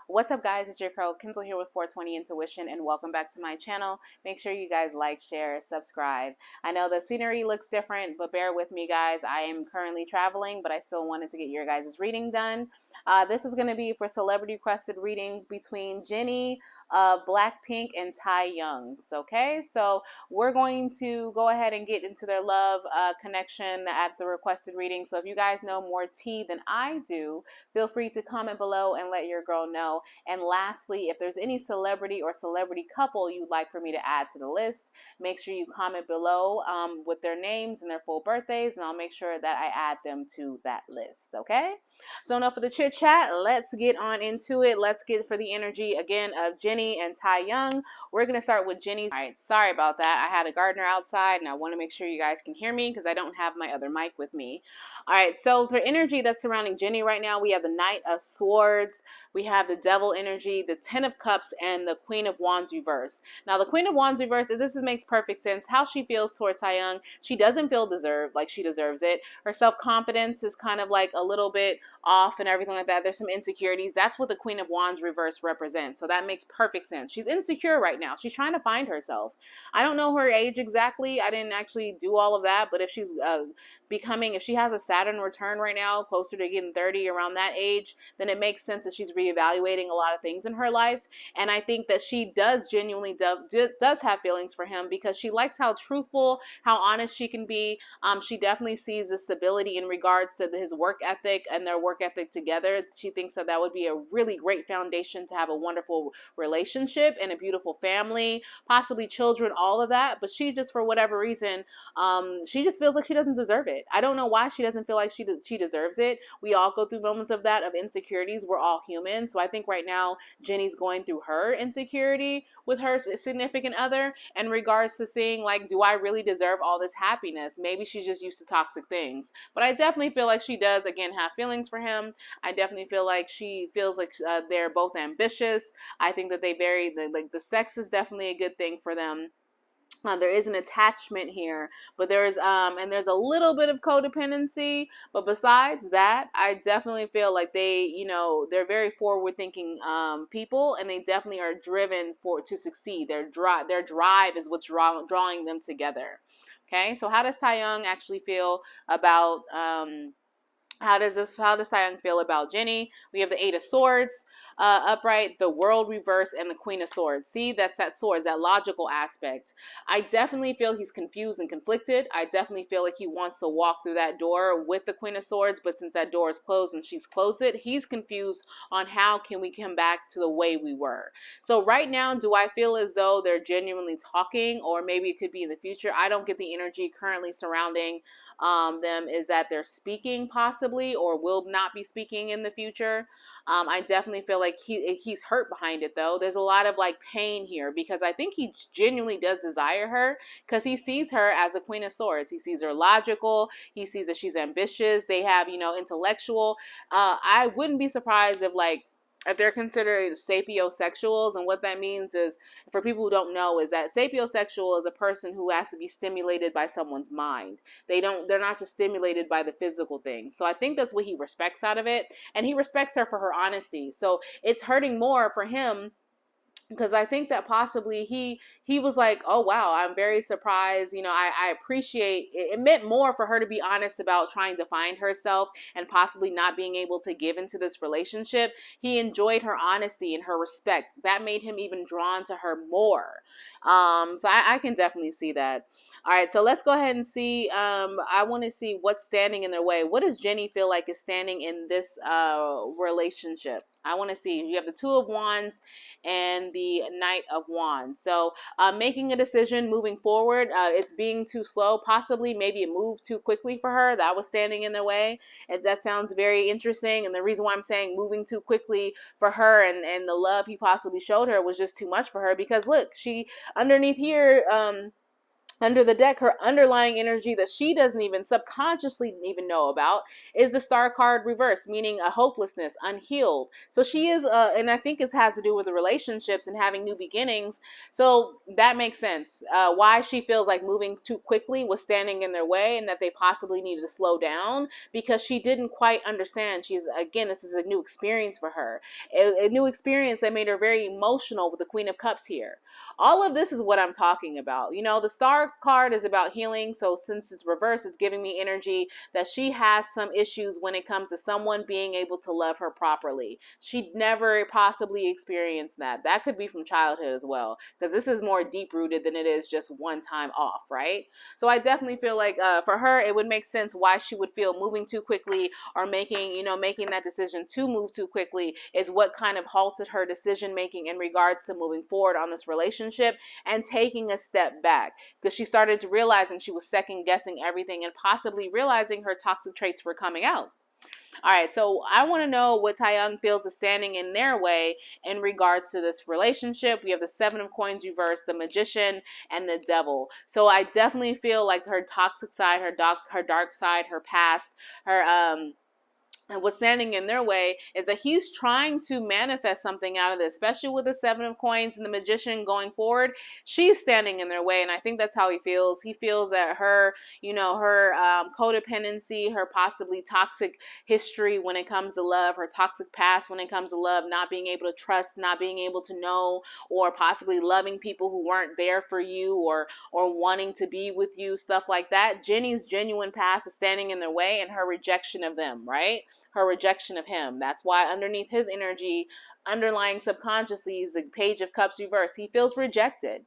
What's up, guys? It's your girl Kindle here with 420 Intuition, and welcome back to my channel. Make sure you guys like, share, subscribe. I know the scenery looks different, but bear with me, guys. I am currently traveling, but I still wanted to get your guys' reading done. This is going to be for celebrity requested reading between Jennie, Blackpink, and Taeyong. Okay, so we're going to go ahead and get into their love connection at the requested reading. So if you guys know more tea than I do, feel free to comment below and let your girl know. And lastly, if there's any celebrity or celebrity couple you'd like for me to add to the list, make sure you comment below with their names and their full birthdays, and I'll make sure that I add them to that list, okay? So enough of the chit chat. Let's get on into it. Let's get for the energy again of Jennie and Taeyong. We're going to start with Jennie's. All right, sorry about that. I had a gardener outside, and I want to make sure you guys can hear me because I don't have my other mic with me. All right, so for energy that's surrounding Jennie right now, we have the Knight of Swords, we have the Devil energy, the Ten of Cups, and the Queen of Wands reversed. Now, the Queen of Wands reversed, this makes perfect sense. How she feels towards Taeyong, she doesn't feel like she deserves it. Her self-confidence is kind of like a little bit off and everything like that. There's some insecurities. That's what the Queen of Wands reverse represents. So that makes perfect sense. She's insecure right now. She's trying to find herself. I don't know her age exactly. I didn't actually do all of that, but if she's if she has a Saturn return right now, closer to getting 30, around that age, then it makes sense that she's reevaluating a lot of things in her life. And I think that she does genuinely does have feelings for him because she likes how truthful, how honest she can be. She definitely sees the stability in regards to his work ethic and their work ethic together. She thinks that would be a really great foundation to have a wonderful relationship and a beautiful family, possibly children, all of that. But she just, for whatever reason, she just feels like she doesn't deserve it. I don't know why she doesn't feel like she deserves it. We all go through moments of that, of insecurities. We're all human. So I think right now Jennie's going through her insecurity with her significant other in regards to seeing, like, do I really deserve all this happiness? Maybe she's just used to toxic things. But I definitely feel like she does, again, have feelings for him. I definitely feel like she feels like they're both ambitious. I think that the sex is definitely a good thing for them. There is an attachment here, but there's a little bit of codependency. But besides that, I definitely feel like they're very forward-thinking people, and they definitely are driven to succeed. Their drive is what's drawing them together. Okay, so how does Taeyong actually feel about how does Taeyong feel about Jennie? We have the Eight of Swords upright, the World reverse, and the Queen of Swords. See, that's that swords, that logical aspect. I definitely feel he's confused and conflicted. I definitely feel like he wants to walk through that door with the Queen of Swords, but since that door is closed and she's closed it, he's confused on how can we come back to the way we were. So right now, do I feel as though they're genuinely talking, or maybe it could be in the future? I don't get the energy currently surrounding them is that they're speaking possibly, or will not be speaking in the future. I definitely feel like he's hurt behind it, though. There's a lot of like pain here because I think he genuinely does desire her, because he sees her as a Queen of Swords. He sees her logical. He sees that she's ambitious. They have, intellectual. I wouldn't be surprised if they're considered sapiosexuals. And what that means is, for people who don't know, is that sapiosexual is a person who has to be stimulated by someone's mind. They're not just stimulated by the physical things. So I think that's what he respects out of it. And he respects her for her honesty. So it's hurting more for him, because I think that possibly he was like, oh, wow, I'm very surprised. I appreciate it. It meant more for her to be honest about trying to find herself and possibly not being able to give into this relationship. He enjoyed her honesty and her respect. That made him even drawn to her more. So I can definitely see that. All right, so let's go ahead and see. I want to see what's standing in their way. What does Jennie feel like is standing in this relationship? I want to see. You have the Two of Wands and the Knight of Wands. So making a decision, moving forward, it's being too slow. Possibly, maybe it moved too quickly for her. That was standing in the way. And that sounds very interesting. And the reason why I'm saying moving too quickly for her and the love he possibly showed her was just too much for her. Because look, she underneath here, Under the deck, her underlying energy that she doesn't even subconsciously even know about is the star card reverse, meaning a hopelessness, unhealed. So she is, and I think it has to do with the relationships and having new beginnings. So that makes sense. Why she feels like moving too quickly was standing in their way, and that they possibly needed to slow down because she didn't quite understand. She's, again, this is a new experience for her, a new experience that made her very emotional with the Queen of Cups here. All of this is what I'm talking about. You know, the star card is about healing. So since it's reversed, it's giving me energy that she has some issues when it comes to someone being able to love her properly. She never possibly experienced that. That could be from childhood as well, because this is more deep rooted than it is just one time off, right? So I definitely feel like for her, it would make sense why she would feel moving too quickly, or making that decision to move too quickly is what kind of halted her decision making in regards to moving forward on this relationship and taking a step back, because she started to realize, and she was second guessing everything and possibly realizing her toxic traits were coming out. All right, so I want to know what Taeyang feels is standing in their way in regards to this relationship. We have the Seven of Coins reversed, the Magician, and the Devil. So I definitely feel like her toxic side, her dark side, her past, her and what's standing in their way is that he's trying to manifest something out of this, especially with the Seven of Coins and the Magician going forward. She's standing in their way, and I think that's how he feels. He feels that her, her codependency, her possibly toxic history when it comes to love, her toxic past when it comes to love, not being able to trust, not being able to know, or possibly loving people who weren't there for you, or wanting to be with you, stuff like that. Jennie's genuine past is standing in their way, and her rejection of them, right? Her rejection of him. That's why underneath his energy, underlying subconsciously, is the Page of Cups reverse. He feels rejected.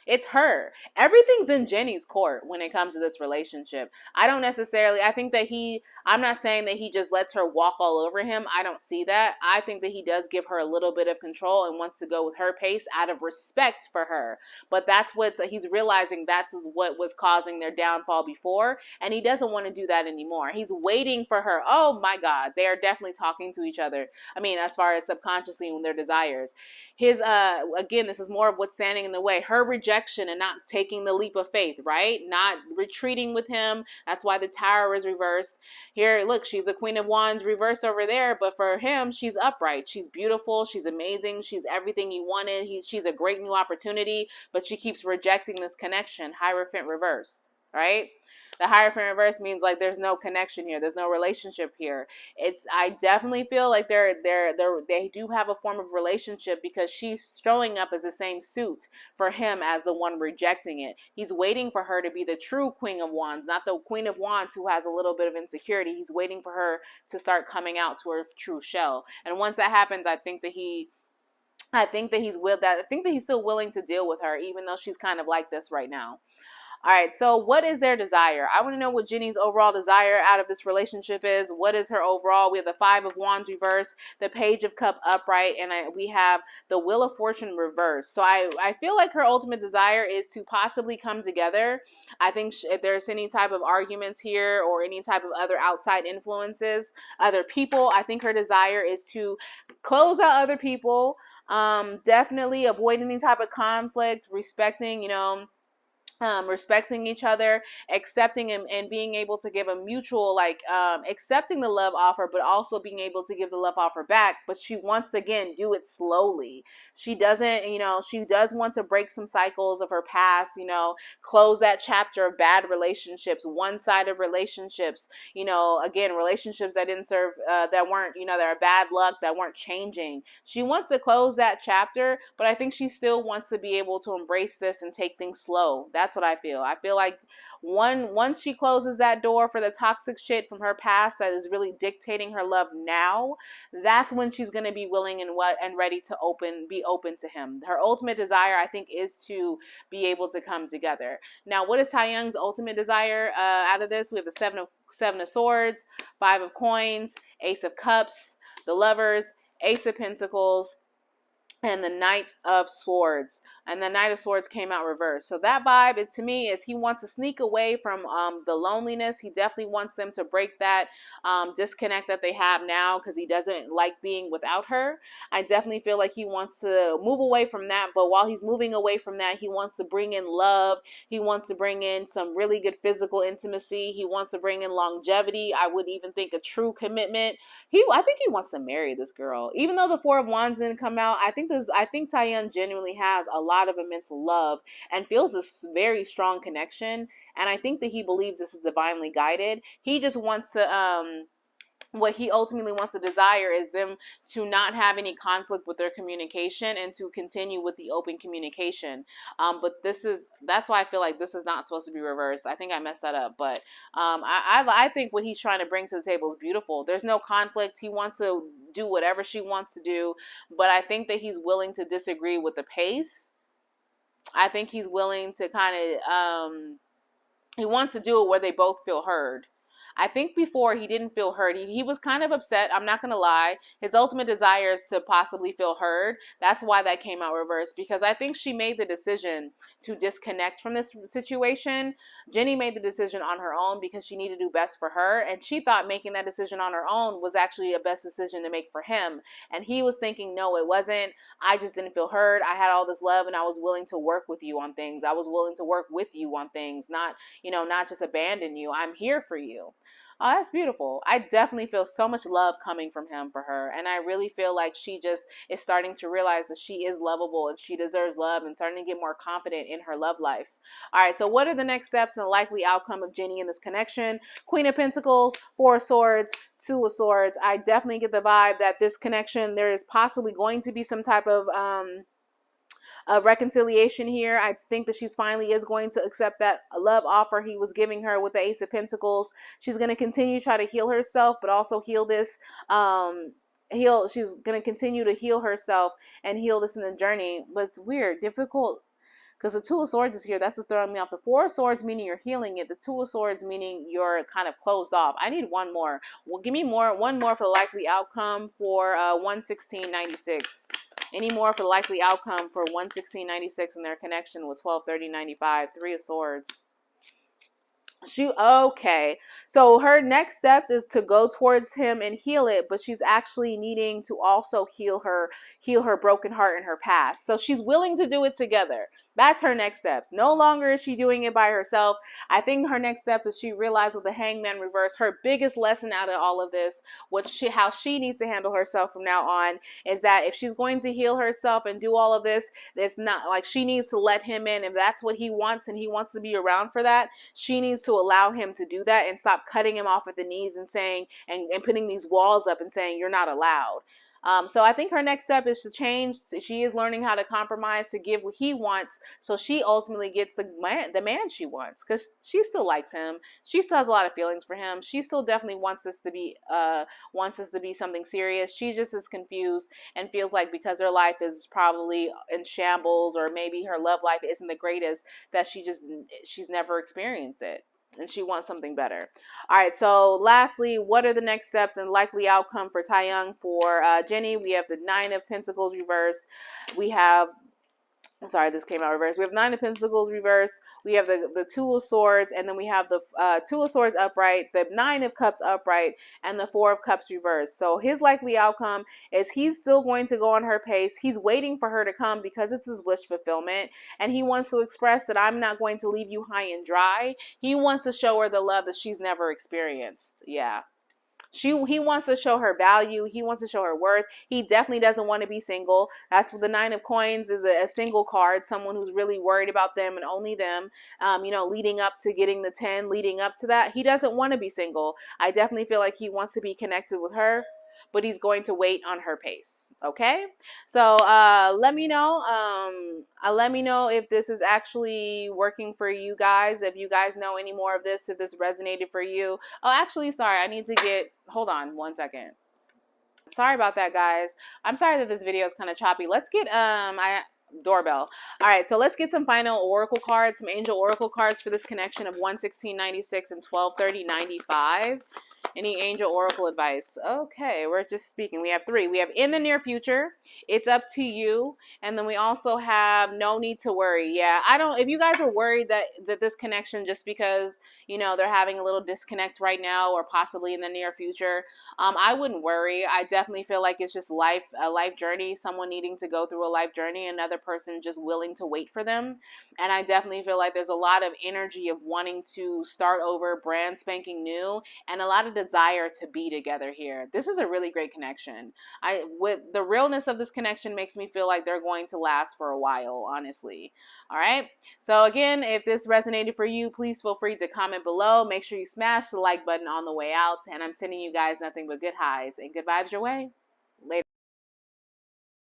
It's her. Everything's in Jennie's court when it comes to this relationship. I think that I'm not saying that he just lets her walk all over him. I don't see that. I think that he does give her a little bit of control and wants to go with her pace out of respect for her. But he's realizing that's what was causing their downfall before. And he doesn't want to do that anymore. He's waiting for her. Oh my God. They are definitely talking to each other. I mean, as far as subconsciously and their desires. Again, this is more of what's standing in the way. Her rejection and not taking the leap of faith, right? Not retreating with him. That's why the Tower is reversed. Here, look, she's a Queen of Wands reversed over there, but for him, she's upright. She's beautiful. She's amazing. She's everything he wanted. She's a great new opportunity, but she keeps rejecting this connection. Hierophant reversed, right? The Hierophant reverse means like there's no connection here. There's no relationship here. I definitely feel like they do have a form of relationship, because she's showing up as the same suit for him as the one rejecting it. He's waiting for her to be the true Queen of Wands, not the Queen of Wands who has a little bit of insecurity. He's waiting for her to start coming out to her true shell. And once that happens, I think that he's still willing to deal with her, even though she's kind of like this right now. All right, so what is their desire? I want to know what Jennie's overall desire out of this relationship is. What is her overall? We have the Five of Wands reverse, the Page of Cup upright, and we have the Wheel of Fortune reverse. So I feel like her ultimate desire is to possibly come together. I think if there's any type of arguments here or any type of other outside influences, other people, I think her desire is to close out other people, definitely avoid any type of conflict, respecting each other, accepting and being able to give a mutual, accepting the love offer, but also being able to give the love offer back. But she wants to, again, do it slowly. She doesn't, she does want to break some cycles of her past, close that chapter of bad relationships, one-sided relationships, again, relationships that didn't serve, that weren't, that are bad luck, that weren't changing. She wants to close that chapter, but I think she still wants to be able to embrace this and take things slow. That's what I feel. I feel like once she closes that door for the toxic shit from her past that is really dictating her love now, that's when she's going to be willing and ready to be open to him. Her ultimate desire, I think, is to be able to come together. Now, what is Taeyang's ultimate desire out of this? We have the Seven of Swords, Five of Coins, Ace of Cups, the Lovers, Ace of Pentacles, and the Knight of Swords. And the Knight of Swords came out reversed. So that vibe, to me, is he wants to sneak away from the loneliness. He definitely wants them to break that disconnect that they have now because he doesn't like being without her. I definitely feel like he wants to move away from that. But while he's moving away from that, he wants to bring in love. He wants to bring in some really good physical intimacy. He wants to bring in longevity. I would even think a true commitment. I think he wants to marry this girl. Even though the Four of Wands didn't come out, I think Taeyang genuinely has a lot of immense love and feels this very strong connection. And I think that he believes this is divinely guided. He just wants to what he ultimately wants to desire is them to not have any conflict with their communication and to continue with the open communication. But that's why I feel like this is not supposed to be reversed. I think I messed that up. But I think what he's trying to bring to the table is beautiful. There's no conflict. He wants to do whatever she wants to do. But I think that he's willing to disagree with the pace. I think he's willing to he wants to do it where they both feel heard. I think before he didn't feel heard. He was kind of upset. I'm not going to lie. His ultimate desire is to possibly feel heard. That's why that came out reversed, because I think she made the decision to disconnect from this situation. Jennie made the decision on her own because she needed to do best for her. And she thought making that decision on her own was actually a best decision to make for him. And he was thinking, no, it wasn't. I just didn't feel heard. I had all this love and I was willing to work with you on things. I was willing to work with you on things, not just abandon you. I'm here for you. Oh, that's beautiful. I definitely feel so much love coming from him for her. And I really feel like she just is starting to realize that she is lovable and she deserves love and starting to get more confident in her love life. All right, so what are the next steps and the likely outcome of Jennie in this connection? Queen of Pentacles, Four of Swords, Two of Swords. I definitely get the vibe that this connection, there is possibly going to be some type of reconciliation here. I think that she's finally is going to accept that love offer he was giving her with the Ace of Pentacles. She's going to continue to try to heal herself, but also heal this, she's going to continue to heal herself and heal this in the journey. But it's weird, difficult, because the Two of Swords is here. That's what's throwing me off. The Four of Swords meaning you're healing it. The Two of Swords meaning you're kind of closed off. I need one more. Well, give me one more for the likely outcome for 11696. Any more for the likely outcome for 11696 and their connection with 123095? Three of Swords. Okay, so her next steps is to go towards him and heal it, but she's actually needing to also heal her broken heart in her past. So she's willing to do it together. That's her next steps. No longer is she doing it by herself. I think her next step is she realized with the Hangman reverse, her biggest lesson out of all of this, how she needs to handle herself from now on, is that if she's going to heal herself and do all of this, it's not like she needs to let him in. If that's what he wants and he wants to be around for that, she needs to allow him to do that and stop cutting him off at the knees and saying, and putting these walls up and saying, you're not allowed. So I think her next step is to change. She is learning how to compromise to give what he wants, so she ultimately gets the man she wants, because she still likes him. She still has a lot of feelings for him. She still definitely wants this to be something serious. She just is confused and feels like because her life is probably in shambles, or maybe her love life isn't the greatest, that she's never experienced it. And she wants something better. All right, so lastly, what are the next steps and likely outcome for Taeyang for Jennie? We have the Nine of Pentacles reversed. We have, I'm sorry, this came out reversed. We have Nine of Pentacles reversed. We have the Two of Swords, and then we have the Two of Swords upright, the Nine of Cups upright, and the Four of Cups reversed. So his likely outcome is he's still going to go on her pace. He's waiting for her to come because it's his wish fulfillment, and he wants to express that I'm not going to leave you high and dry. He wants to show her the love that she's never experienced. Yeah. He wants to show her value. He wants to show her worth. He definitely doesn't want to be single. That's what the Nine of Coins is, a single card, someone who's really worried about them and only them, leading up to getting the 10, leading up to that. He doesn't want to be single. I definitely feel like he wants to be connected with her, but he's going to wait on her pace. Okay, so let me know. Let me know if this is actually working for you guys. If you guys know any more of this, if this resonated for you. Oh, actually, sorry, I need to get. Hold on, 1 second. Sorry about that, guys. I'm sorry that this video is kind of choppy. Let's get doorbell. All right, so let's get some final oracle cards, some angel oracle cards for this connection of 11696 and 123095. Any angel oracle advice? Okay, we're just speaking. We have 3. We have in the near future, it's up to you, and then we also have no need to worry. Yeah, I don't. If you guys are worried that this connection, just because they're having a little disconnect right now, or possibly in the near future, I wouldn't worry. I definitely feel like it's just a life journey. Someone needing to go through a life journey, another person just willing to wait for them. And I definitely feel like there's a lot of energy of wanting to start over, brand spanking new, and a lot of desire to be together here. This is a really great connection. With the realness of this connection makes me feel like they're going to last for a while, honestly. All right. So again, if this resonated for you, please feel free to comment below. Make sure you smash the like button on the way out. And I'm sending you guys nothing but good highs and good vibes your way.